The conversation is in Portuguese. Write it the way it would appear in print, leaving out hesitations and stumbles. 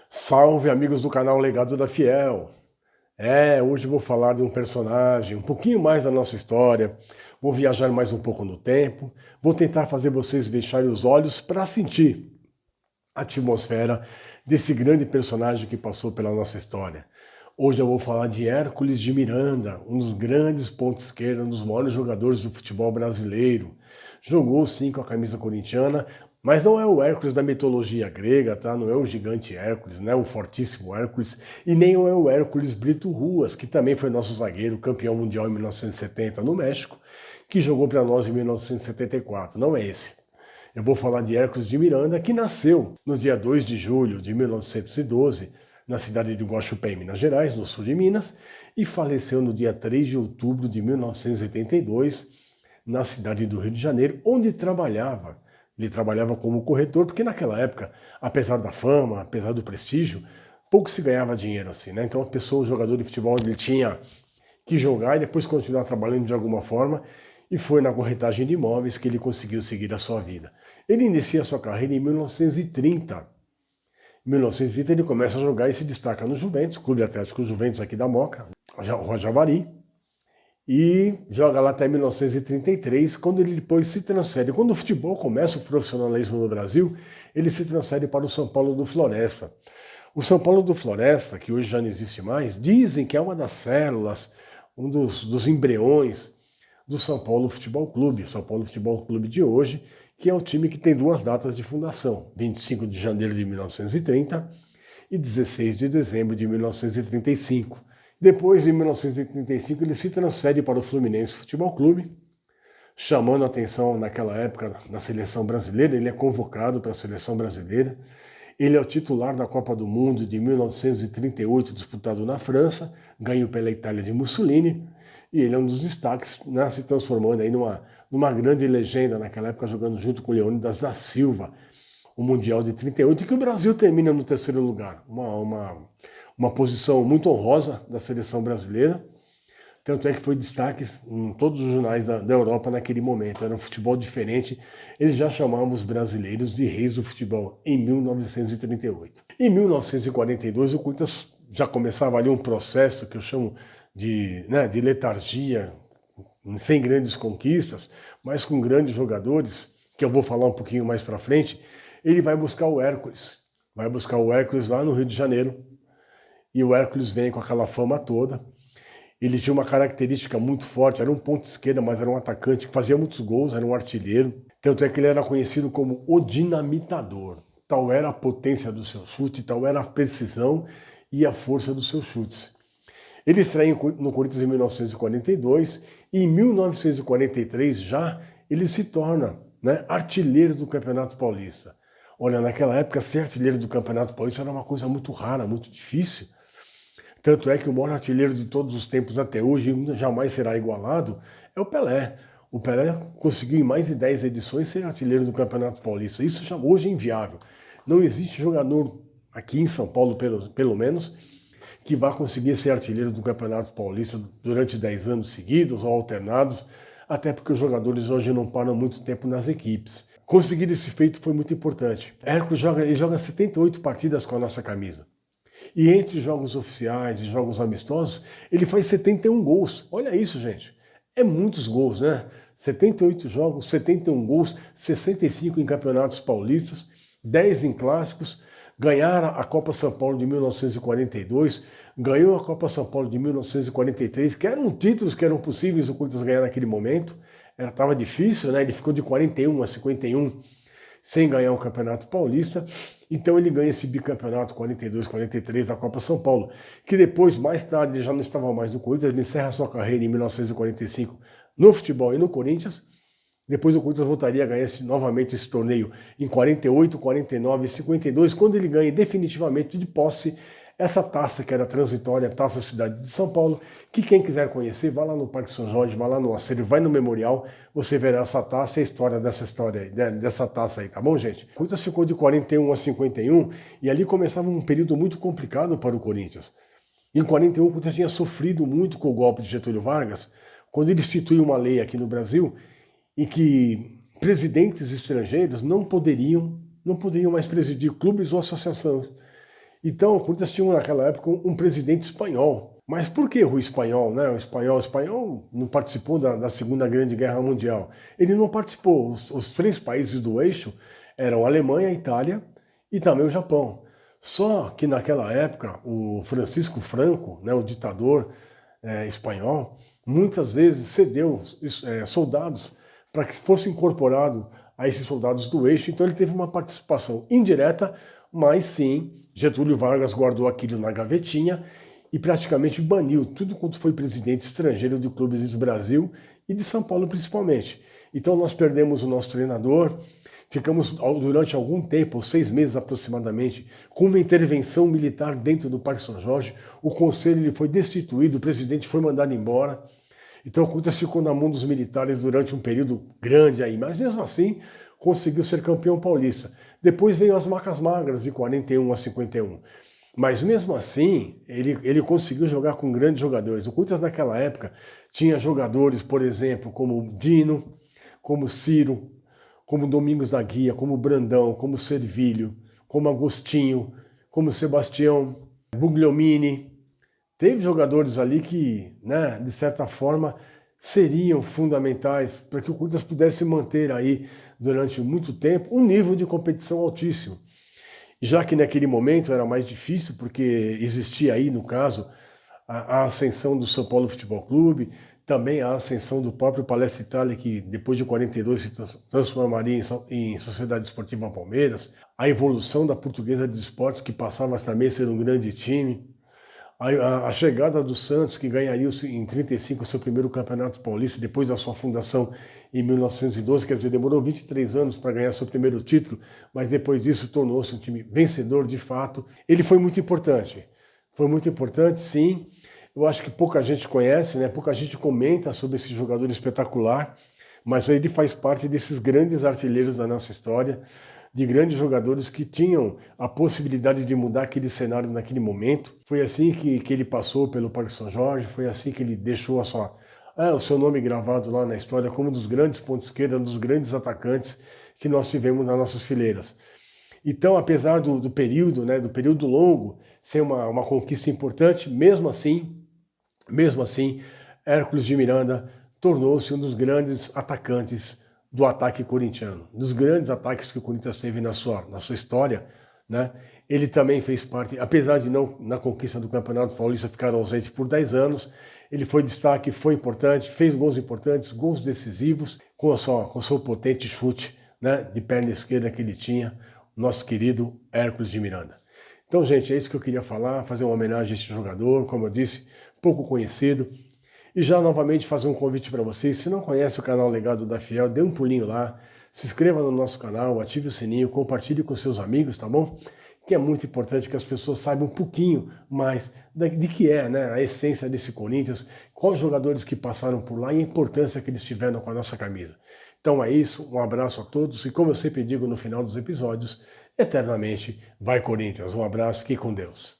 Salve, amigos do canal Legado da Fiel! Hoje eu vou falar de um personagem, um pouquinho mais da nossa história, vou viajar mais um pouco no tempo, vou tentar fazer vocês fecharem os olhos para sentir a atmosfera desse grande personagem que passou pela nossa história. Hoje eu vou falar de Hércules de Miranda, um dos grandes pontos esquerda, um dos maiores jogadores do futebol brasileiro. Jogou sim com a camisa corintiana, mas não é o Hércules da mitologia grega, tá? Não é o gigante Hércules, não é o fortíssimo Hércules, e nem é o Hércules Brito Ruas, que também foi nosso zagueiro, campeão mundial em 1970 no México, que jogou para nós em 1974. Não é esse. Eu vou falar de Hércules de Miranda, que nasceu no dia 2 de julho de 1912, na cidade de Guaxupé, em Minas Gerais, no sul de Minas, e faleceu no dia 3 de outubro de 1982, na cidade do Rio de Janeiro, onde trabalhava. Ele trabalhava como corretor, porque naquela época, apesar da fama, apesar do prestígio, pouco se ganhava dinheiro assim, né? Então a pessoa, o jogador de futebol, ele tinha que jogar e depois continuar trabalhando de alguma forma, e foi na corretagem de imóveis que ele conseguiu seguir a sua vida. Ele inicia a sua carreira em 1930. Em 1930 ele começa a jogar e se destaca no Juventus, Clube Atlético Juventus aqui da Moca, Javari, e joga lá até 1933, quando ele depois se transfere. Quando o futebol começa o profissionalismo no Brasil, ele se transfere para o São Paulo do Floresta. O São Paulo do Floresta, que hoje já não existe mais, dizem que é uma das células, um dos embriões do São Paulo Futebol Clube. São Paulo Futebol Clube de hoje, que é o time que tem duas datas de fundação, 25 de janeiro de 1930 e 16 de dezembro de 1935. Depois, em 1935, ele se transfere para o Fluminense Futebol Clube, chamando a atenção naquela época na seleção brasileira. Ele é convocado para a seleção brasileira. Ele é o titular da Copa do Mundo de 1938, disputado na França, ganho pela Itália de Mussolini, e ele é um dos destaques, né, se transformando aí numa grande legenda naquela época, jogando junto com Leônidas da Silva, o Mundial de 38, e que o Brasil termina no terceiro lugar. Uma posição muito honrosa da seleção brasileira, tanto é que foi destaque em todos os jornais da Europa naquele momento. Era um futebol diferente, eles já chamavam os brasileiros de reis do futebol em 1938. Em 1942 o Corinthians já começava ali um processo que eu chamo de letargia, sem grandes conquistas, mas com grandes jogadores, que eu vou falar um pouquinho mais para frente. Ele vai buscar o Hércules, lá no Rio de Janeiro, e o Hércules vem com aquela fama toda. Ele tinha uma característica muito forte, era um ponto esquerda, mas era um atacante que fazia muitos gols, era um artilheiro. Tanto é que ele era conhecido como o dinamitador. Tal era a potência do seu chute, tal era a precisão e a força dos seus chutes. Ele estreia no Corinthians em 1942 e em 1943 já ele se torna, né, artilheiro do Campeonato Paulista. Olha, naquela época ser artilheiro do Campeonato Paulista era uma coisa muito rara, muito difícil. Tanto é que o maior artilheiro de todos os tempos até hoje, jamais será igualado, é o Pelé. O Pelé conseguiu em mais de 10 edições ser artilheiro do Campeonato Paulista. Isso já hoje é inviável. Não existe jogador aqui em São Paulo, pelo menos, que vá conseguir ser artilheiro do Campeonato Paulista durante 10 anos seguidos ou alternados, até porque os jogadores hoje não param muito tempo nas equipes. Conseguir esse feito foi muito importante. Hércules joga 78 partidas com a nossa camisa. E entre jogos oficiais e jogos amistosos, ele faz 71 gols. Olha isso, gente. É muitos gols, né? 78 jogos, 71 gols, 65 em campeonatos paulistas, 10 em clássicos, ganhar a Copa São Paulo de 1942, ganhou a Copa São Paulo de 1943, que eram títulos que eram possíveis o Corinthians ganhar naquele momento. Estava difícil, né? Ele ficou de 41 a 51 sem ganhar o Campeonato Paulista. Então ele ganha esse bicampeonato 42, 43 da Copa São Paulo, que depois, mais tarde, ele já não estava mais no Corinthians, ele encerra sua carreira em 1945 no futebol e no Corinthians. Depois o Corinthians voltaria a ganhar novamente esse torneio em 48, 49 e 52, quando ele ganha definitivamente de posse essa taça que era transitória, a Taça Cidade de São Paulo, que quem quiser conhecer, vai lá no Parque São Jorge, vai lá no acervo, vai no memorial, você verá essa taça e a história dessa taça aí, tá bom, gente? O Corinthians ficou de 41 a 51 e ali começava um período muito complicado para o Corinthians. Em 41 o Corinthians tinha sofrido muito com o golpe de Getúlio Vargas, quando ele instituiu uma lei aqui no Brasil em que presidentes estrangeiros não poderiam mais presidir clubes ou associações. Então, o Corinthians tinha naquela época um presidente espanhol. Mas por que o espanhol, né? O espanhol não participou da Segunda Grande Guerra Mundial. Ele não participou. Os três países do eixo eram a Alemanha, a Itália e também o Japão. Só que naquela época, o Francisco Franco, né, o ditador espanhol, muitas vezes cedeu soldados para que fosse incorporado a esses soldados do eixo. Então ele teve uma participação indireta, mas sim, Getúlio Vargas guardou aquilo na gavetinha e praticamente baniu tudo quanto foi presidente estrangeiro de clubes do Brasil e de São Paulo principalmente. Então nós perdemos o nosso treinador, ficamos durante algum tempo, 6 meses aproximadamente, com uma intervenção militar dentro do Parque São Jorge. O conselho ele foi destituído, o presidente foi mandado embora. Então o Corinthians ficou na mão dos militares durante um período grande aí, mas mesmo assim conseguiu ser campeão paulista. Depois veio as vacas magras de 41 a 51. Mas mesmo assim, ele conseguiu jogar com grandes jogadores. O Corinthians naquela época tinha jogadores, por exemplo, como Dino, como Ciro, como Domingos da Guia, como Brandão, como Servilho, como Agostinho, como Sebastião, Bugliomini. Teve jogadores ali que, né, de certa forma, seriam fundamentais para que o Corinthians pudesse manter aí, durante muito tempo, um nível de competição altíssimo. Já que naquele momento era mais difícil, porque existia aí, no caso, a ascensão do São Paulo Futebol Clube, também a ascensão do próprio Palestra Itália, que depois de 42 se transformaria em Sociedade Esportiva Palmeiras, a evolução da Portuguesa de Esportes, que passava também a ser um grande time, a chegada do Santos, que ganharia em 35 o seu primeiro campeonato paulista, depois da sua fundação em 1912, quer dizer, demorou 23 anos para ganhar seu primeiro título, mas depois disso tornou-se um time vencedor de fato. Ele foi muito importante, sim. Eu acho que pouca gente conhece, né? Pouca gente comenta sobre esse jogador espetacular, mas ele faz parte desses grandes artilheiros da nossa história, de grandes jogadores que tinham a possibilidade de mudar aquele cenário naquele momento. Foi assim que ele passou pelo Parque São Jorge, foi assim que ele deixou o seu nome gravado lá na história como um dos grandes pontos esquerda, um dos grandes atacantes que nós tivemos nas nossas fileiras. Então, apesar do período, né, do período longo, ser uma conquista importante, mesmo assim, Hércules de Miranda tornou-se um dos grandes atacantes do ataque corintiano, dos grandes ataques que o Corinthians teve na sua história, né? Ele também fez parte, apesar de não na conquista do Campeonato Paulista ficar ausente por 10 anos, ele foi destaque, foi importante, fez gols importantes, gols decisivos, com o seu potente chute, né, de perna esquerda que ele tinha, nosso querido Hércules de Miranda. Então, gente, é isso que eu queria falar, fazer uma homenagem a este jogador, como eu disse, pouco conhecido. E já novamente fazer um convite para vocês, se não conhece o canal Legado da Fiel, dê um pulinho lá, se inscreva no nosso canal, ative o sininho, compartilhe com seus amigos, tá bom? Que é muito importante que as pessoas saibam um pouquinho mais de que é, né, a essência desse Corinthians, quais jogadores que passaram por lá e a importância que eles tiveram com a nossa camisa. Então é isso, um abraço a todos e como eu sempre digo no final dos episódios, eternamente vai Corinthians. Um abraço, fique com Deus.